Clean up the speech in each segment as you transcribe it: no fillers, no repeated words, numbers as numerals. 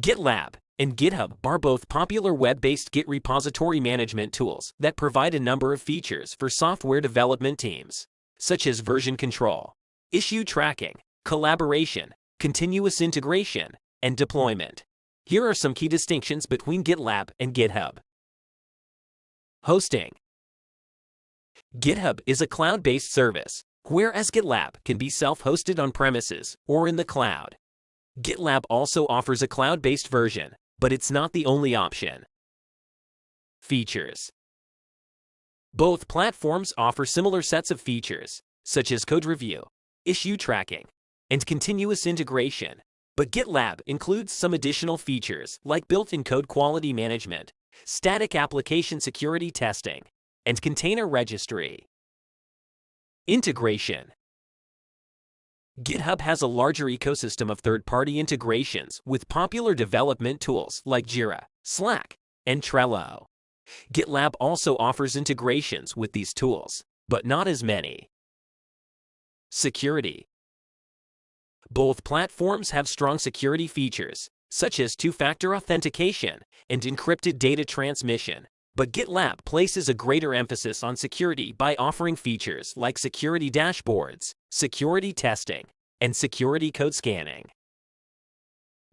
GitLab and GitHub are both popular web-based Git repository management tools that provide a number of features for software development teams, such as version control, issue tracking, collaboration, continuous integration, and deployment. Here are some key distinctions between GitLab and GitHub. Hosting. GitHub is a cloud-based service, whereas GitLab can be self-hosted on premises or in the cloud. GitLab also offers a cloud-based version, but it's not the only option. Features. Both platforms offer similar sets of features, such as code review, issue tracking, and continuous integration, but GitLab includes some additional features like built-in code quality management, static application security testing, and container registry. Integration. GitHub has a larger ecosystem of third-party integrations with popular development tools like Jira, Slack, and Trello. GitLab also offers integrations with these tools, but not as many. Security. Both platforms have strong security features, such as two-factor authentication and encrypted data transmission, but GitLab places a greater emphasis on security by offering features like security dashboards, security testing, and security code scanning.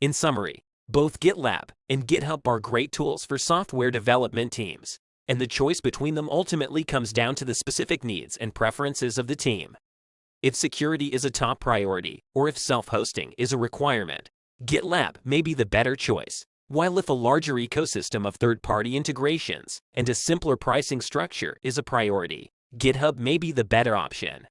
In summary, both GitLab and GitHub are great tools for software development teams, and the choice between them ultimately comes down to the specific needs and preferences of the team. If security is a top priority, or if self-hosting is a requirement, GitLab may be the better choice, while if a larger ecosystem of third-party integrations and a simpler pricing structure is a priority, GitHub may be the better option.